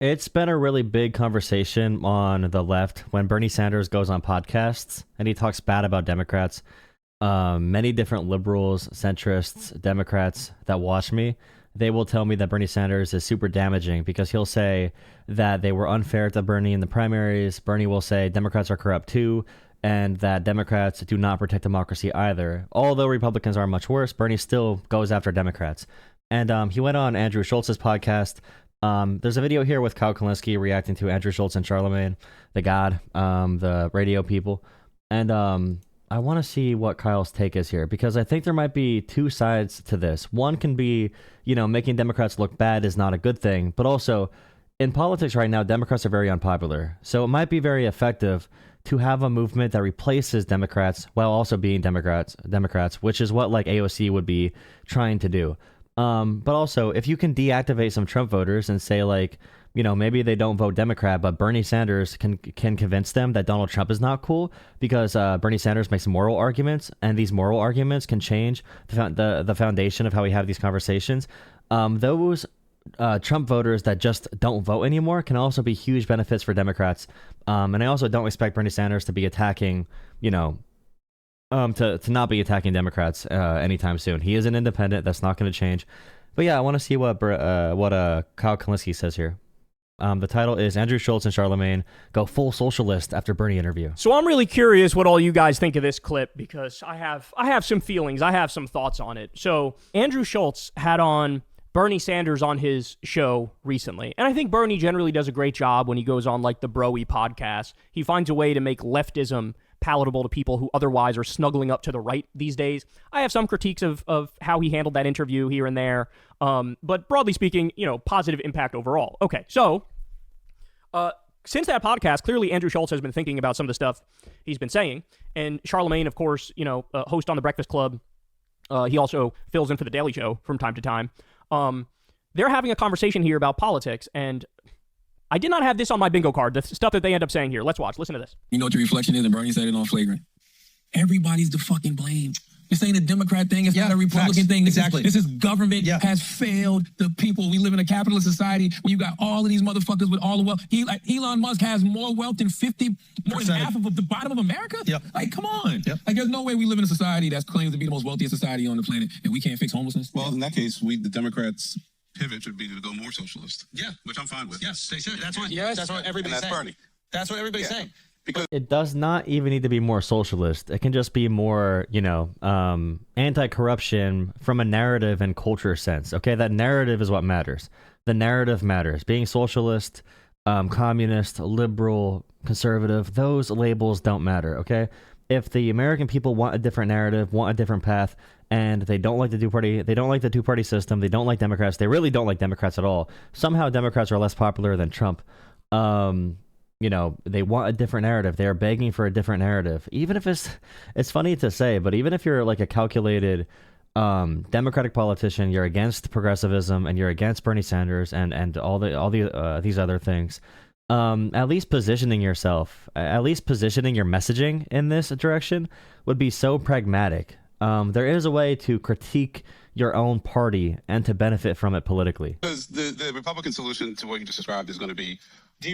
It's been a really big conversation on the left when Bernie Sanders goes on podcasts and he talks bad about Democrats. Many different liberals, centrists, Democrats that watch me, they will tell me that Bernie Sanders is super damaging because he'll say that they were unfair to Bernie in the primaries. Bernie will say Democrats are corrupt too, and that Democrats do not protect democracy either. Although Republicans are much worse, Bernie still goes after Democrats. And he went on Andrew Schulz's podcast. There's a video here with Kyle Kulinski reacting to Andrew Schulz and Charlemagne, the God, the radio people. And I want to see what Kyle's take is here, because I think there might be two sides to this. One can be, making Democrats look bad is not a good thing, but also in politics right now, Democrats are very unpopular. So it might be very effective to have a movement that replaces Democrats while also being Democrats, which is what like AOC would be trying to do. But also, if you can deactivate some Trump voters and say, like, maybe they don't vote Democrat, but Bernie Sanders can convince them that Donald Trump is not cool because Bernie Sanders makes moral arguments, and these moral arguments can change the foundation of how we have these conversations. Those Trump voters that just don't vote anymore can also be huge benefits for Democrats. And I also don't expect Bernie Sanders to be attacking, to not be attacking Democrats anytime soon. He is an independent. That's not going to change. But yeah, I want to see what Kyle Kulinski says here. The title is Andrew Schulz and Charlemagne go full socialist after Bernie interview. So I'm really curious what all you guys think of this clip, because I have some feelings. I have some thoughts on it. So Andrew Schulz had on Bernie Sanders on his show recently. And I think Bernie generally does a great job when he goes on like the Bro-y podcast. He finds a way to make leftism palatable to people who otherwise are snuggling up to the right these days. I have some critiques of how he handled that interview here and there. But broadly speaking, positive impact overall. Okay, so since that podcast, clearly Andrew Schulz has been thinking about some of the stuff he's been saying. And Charlemagne, of course, host on The Breakfast Club. He also fills in for The Daily Show from time to time. They're having a conversation here about politics, and I did not have this on my bingo card, the stuff that they end up saying here. Let's watch. Listen to this. You know what the reflection is? And Bernie said it on Flagrant. Everybody's the fucking blame. This ain't a Democrat thing. It's not a Republican thing. This is government has failed the people. We live in a capitalist society where you got all of these motherfuckers with all the wealth. Elon Musk has more wealth than more than half of the bottom of America. Like, come on. Like, there's no way we live in a society that claims to be the most wealthiest society on the planet and we can't fix homelessness. Well, in that case, the Democrats' pivot should be to go more socialist. Yeah, which I'm fine with. Yes, they should. That's what everybody's saying. Bernie. That's what everybody's saying. Because it does not even need to be more socialist. It can just be more, anti-corruption from a narrative and culture sense. Okay, that narrative is what matters. The narrative matters. Being socialist, communist, liberal, conservative, those labels don't matter, okay? If the American people want a different narrative, want a different path, and they don't like the two-party system, they don't like Democrats, they really don't like Democrats at all. Somehow Democrats are less popular than Trump. They want a different narrative. They're begging for a different narrative. Even if it's funny to say, but even if you're like a calculated Democratic politician, you're against progressivism and you're against Bernie Sanders and all these other things. At least positioning yourself, at least positioning your messaging in this direction would be so pragmatic. There is a way to critique your own party and to benefit from it politically. because the Republican solution to what you just described is going to be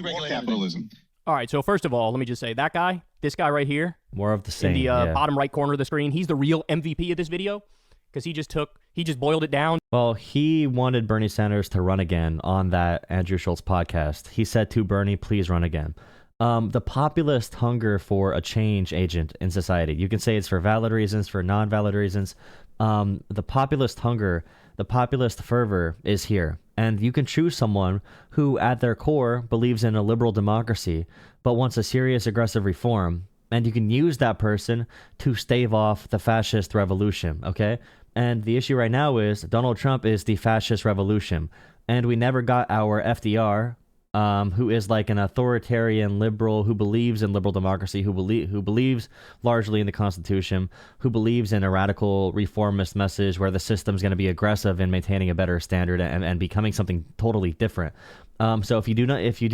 more capitalism. All right, so first of all, let me just say, this guy right here, More of the same. in the bottom right corner of the screen, he's the real MVP of this video, because he just boiled it down. Well, he wanted Bernie Sanders to run again on that Andrew Schulz podcast. He said to Bernie, please run again. The populist hunger for a change agent in society. You can say it's for valid reasons, for non-valid reasons. The populist hunger, the populist fervor is here. And you can choose someone who, at their core, believes in a liberal democracy, but wants a serious, aggressive reform. And you can use that person to stave off the fascist revolution, okay? And the issue right now is Donald Trump is the fascist revolution. And we never got our FDR, who is like an authoritarian liberal who believes in liberal democracy, who believes largely in the Constitution, who believes in a radical reformist message where the system's going to be aggressive in maintaining a better standard and becoming something totally different. So if you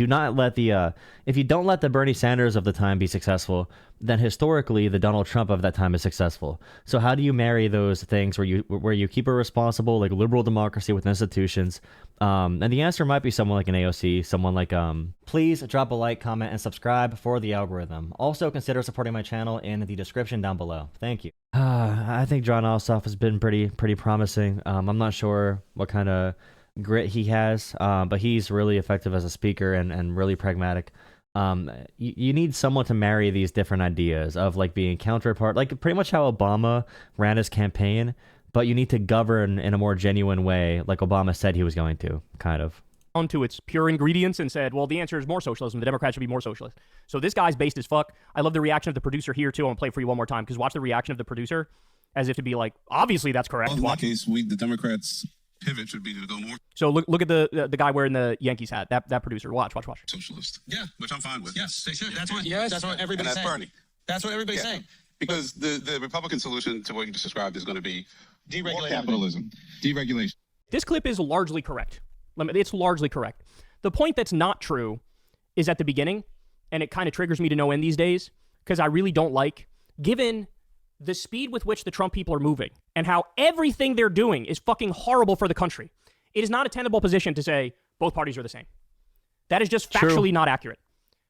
don't let the Bernie Sanders of the time be successful, then historically the Donald Trump of that time is successful. So how do you marry those things where you keep a responsible, like, liberal democracy with institutions? And the answer might be someone like an AOC, someone like Please drop a like, comment, and subscribe for the algorithm. Also consider supporting my channel in the description down below. Thank you. I think John Ossoff has been pretty promising. I'm not sure what kind of grit he has, but he's really effective as a speaker and really pragmatic. You need someone to marry these different ideas of, like, being counterpart, like pretty much how Obama ran his campaign, but you need to govern in a more genuine way, like Obama said he was going to, kind of. Onto its pure ingredients and said, well, the answer is more socialism. The Democrats should be more socialist. So this guy's based as fuck. I love the reaction of the producer here, too. I'm going to play it for you one more time, because watch the reaction of the producer as if to be like, obviously that's correct. Well, in that case, the Democrats' pivot should be to go more. So look at the guy wearing the Yankees hat. That producer. Watch. Socialist. Yeah, which I'm fine with. Yes, they should. That's what everybody's saying. Bernie. That's what everybody's saying. Because the Republican solution to what you just described is going to be deregulation. More capitalism, deregulation. This clip is largely correct. It's largely correct. The point that's not true is at the beginning, and it kind of triggers me to no end these days, because I really don't like, given the speed with which the Trump people are moving and how everything they're doing is fucking horrible for the country. It is not a tenable position to say both parties are the same. That is just factually not accurate.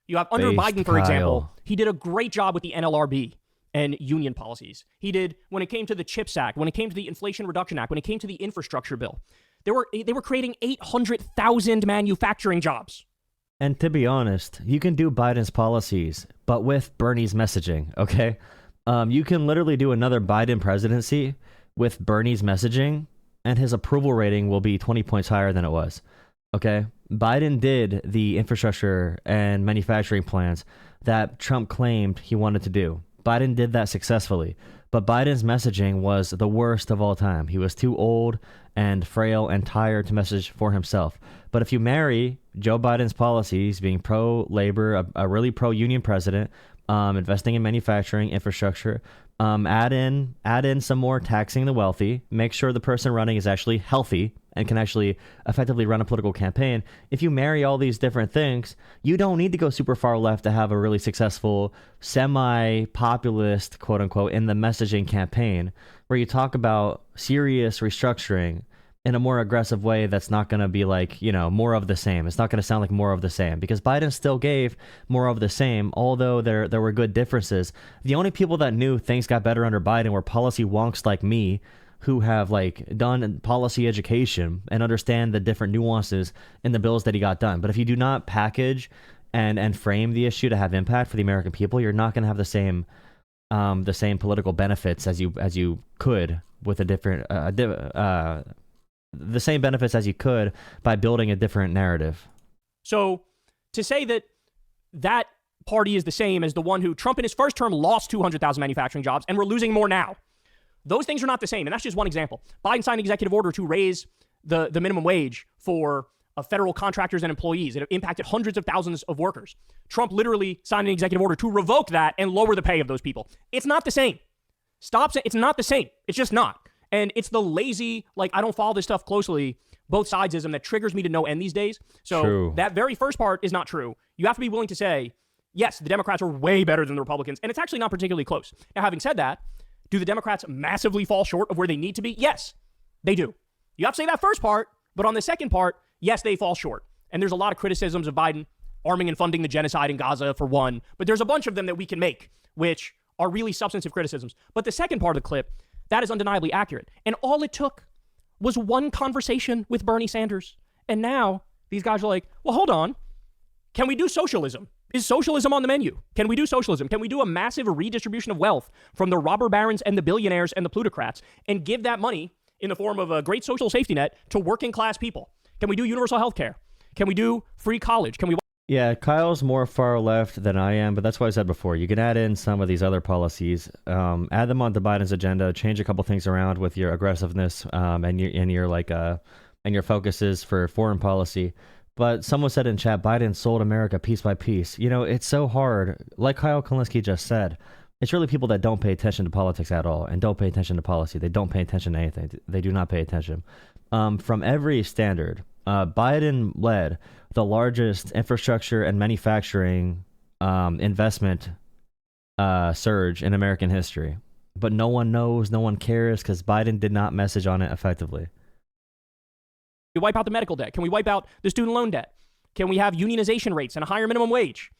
You have under Biden, for example, he did a great job with the NLRB and union policies. He did when it came to the CHIPS Act, when it came to the Inflation Reduction Act, when it came to the infrastructure bill. They were creating 800,000 manufacturing jobs. And to be honest, you can do Biden's policies, but with Bernie's messaging, okay? You can literally do another Biden presidency with Bernie's messaging, and his approval rating will be 20 points higher than it was, okay? Biden did the infrastructure and manufacturing plans that Trump claimed he wanted to do. Biden did that successfully, but Biden's messaging was the worst of all time. He was too old and frail and tired to message for himself. But if you marry Joe Biden's policies, being pro-labor, a really pro-union president, investing in manufacturing, infrastructure, add in some more taxing the wealthy, make sure the person running is actually healthy and can actually effectively run a political campaign. If you marry all these different things, you don't need to go super far left to have a really successful semi-populist, quote unquote, in the messaging campaign, where you talk about serious restructuring in a more aggressive way that's not going to be like, more of the same. It's not going to sound like more of the same, because Biden still gave more of the same, although there were good differences. The only people that knew things got better under Biden were policy wonks like me, who have done policy education and understand the different nuances in the bills that he got done. But if you do not package and frame the issue to have impact for the American people, you're not going to have the same political benefits as you could with a different the same benefits as you could by building a different narrative. So to say that party is the same as the one who Trump in his first term lost 200,000 manufacturing jobs, and we're losing more now. Those things are not the same. And that's just one example. Biden signed an executive order to raise the minimum wage for federal contractors and employees. It impacted hundreds of thousands of workers. Trump literally signed an executive order to revoke that and lower the pay of those people. It's not the same. Stop saying it's not the same. It's just not. And it's the lazy, I don't follow this stuff closely, both sidesism that triggers me to no end these days. So that very first part is not true. You have to be willing to say, yes, the Democrats are way better than the Republicans, and it's actually not particularly close. Now, having said that, do the Democrats massively fall short of where they need to be? Yes, they do. You have to say that first part, but on the second part, yes, they fall short. And there's a lot of criticisms of Biden arming and funding the genocide in Gaza, for one, but there's a bunch of them that we can make, which are really substantive criticisms. But the second part of the clip, that is undeniably accurate. And all it took was one conversation with Bernie Sanders. And now these guys are like, well, hold on. Can we do socialism? Is socialism on the menu? Can we do socialism? Can we do a massive redistribution of wealth from the robber barons and the billionaires and the plutocrats and give that money in the form of a great social safety net to working class people? Can we do universal health care? Can we do free college? Can we... Yeah, Kyle's more far left than I am, but that's what I said before. You can add in some of these other policies, add them onto Biden's agenda, change a couple things around with your aggressiveness and your focuses for foreign policy. But someone said in chat, Biden sold America piece by piece. It's so hard. Like Kyle Kulinski just said, it's really people that don't pay attention to politics at all and don't pay attention to policy. They don't pay attention to anything. They do not pay attention. From every standard, Biden led the largest infrastructure and manufacturing investment surge in American history. But no one knows, no one cares, because Biden did not message on it effectively. We wipe out the medical debt? Can we wipe out the student loan debt? Can we have unionization rates and a higher minimum wage?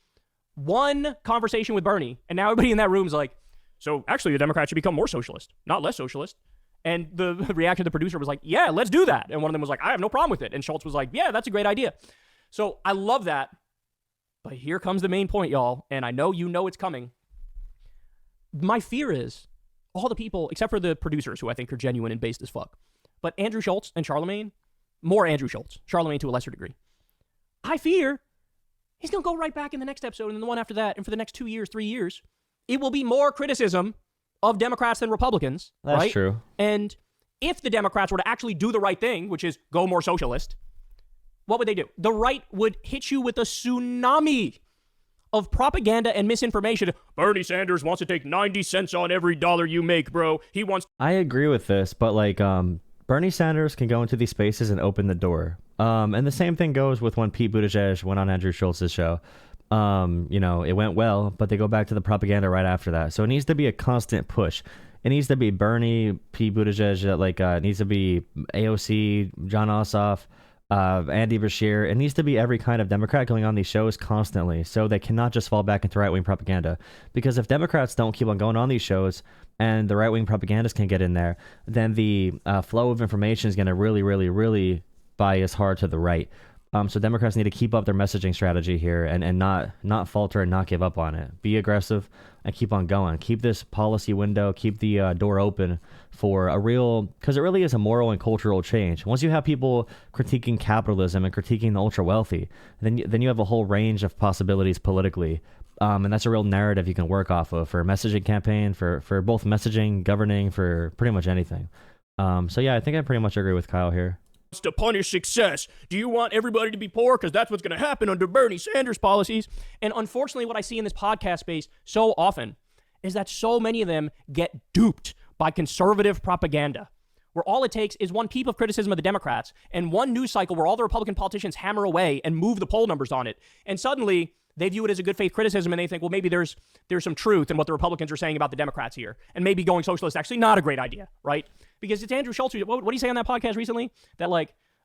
One conversation with Bernie, and now everybody in that room is like, so actually the Democrats should become more socialist, not less socialist. And the reaction of the producer was like, yeah, let's do that. And one of them was like, I have no problem with it. And Schulz was like, yeah, that's a great idea. So I love that. But here comes the main point, y'all. And I know you know it's coming. My fear is all the people, except for the producers, who I think are genuine and based as fuck. But Andrew Schulz and Charlemagne, more Andrew Schulz, Charlemagne to a lesser degree. I fear he's going to go right back in the next episode and the one after that. And for the next 2 years, 3 years, it will be more criticism of Democrats than Republicans. That's right? true. And if the Democrats were to actually do the right thing, which is go more socialist, what would they do? The right would hit you with a tsunami of propaganda and misinformation. Bernie Sanders wants to take 90 cents on every dollar you make, bro. He wants... I agree with this, but like Bernie Sanders can go into these spaces and open the door. And the same thing goes with when Pete Buttigieg went on Andrew Schultz's show. You know, it went well, but they go back to the propaganda right after that. So it needs to be a constant push. It needs to be Bernie, Pete Buttigieg, it needs to be AOC, John Ossoff, Andy Bashir. It needs to be every kind of Democrat going on these shows constantly, so they cannot just fall back into right-wing propaganda. Because if Democrats don't keep on going on these shows and the right-wing propagandists can get in there, then the flow of information is going to really, really, really bias hard to the right. So Democrats need to keep up their messaging strategy here and not falter and not give up on it. Be aggressive and keep on going. Keep this policy window, keep the door open for a real, because it really is a moral and cultural change. Once you have people critiquing capitalism and critiquing the ultra wealthy, then you have a whole range of possibilities politically. And that's a real narrative you can work off of for a messaging campaign, for both messaging, governing, for pretty much anything. So yeah, I think I pretty much agree with Kyle here. To punish success. Do you want everybody to be poor? Because that's what's going to happen under Bernie Sanders policies. And unfortunately, what I see in this podcast space so often is that so many of them get duped by conservative propaganda, where all it takes is one peep of criticism of the Democrats and one news cycle where all the Republican politicians hammer away and move the poll numbers on it. And suddenly they view it as a good faith criticism, and they think, well, maybe there's some truth in what the Republicans are saying about the Democrats here. And maybe going socialist is actually not a great idea, right? Because it's Andrew Schulz. What did he say on that podcast recently? That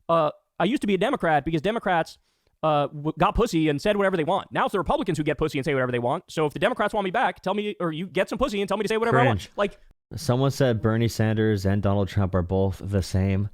I used to be a Democrat because Democrats got pussy and said whatever they want. Now it's the Republicans who get pussy and say whatever they want. So if the Democrats want me back, tell me, or you get some pussy and tell me to say whatever I want. Like, someone said Bernie Sanders and Donald Trump are both the same.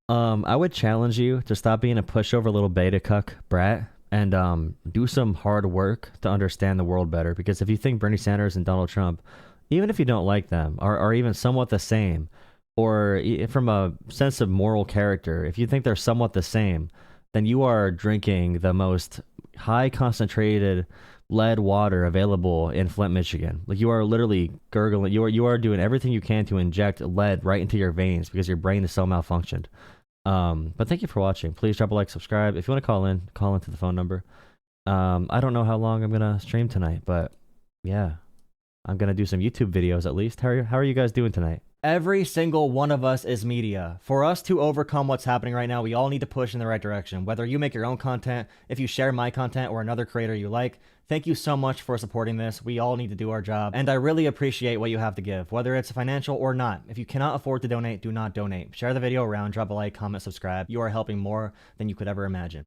I would challenge you to stop being a pushover little beta cuck brat and do some hard work to understand the world better. Because if you think Bernie Sanders and Donald Trump, even if you don't like them, are even somewhat the same, or from a sense of moral character, if you think they're somewhat the same, then you are drinking the most high concentrated lead water available in Flint, Michigan. Like, you are literally gurgling. You are doing everything you can to inject lead right into your veins because your brain is so malfunctioned. But thank you for watching. Please drop a like, subscribe. If you want to call into the phone number. I don't know how long I'm gonna stream tonight, but yeah, I'm gonna do some YouTube videos at least. How are you guys doing tonight? Every single one of us is media. For us to overcome what's happening right now, we all need to push in the right direction. Whether you make your own content, if you share my content or another creator you like, thank you so much for supporting this. We all need to do our job, and I really appreciate what you have to give, whether it's financial or not. If you cannot afford to donate, do not donate. Share the video around, drop a like, comment, subscribe. You are helping more than you could ever imagine.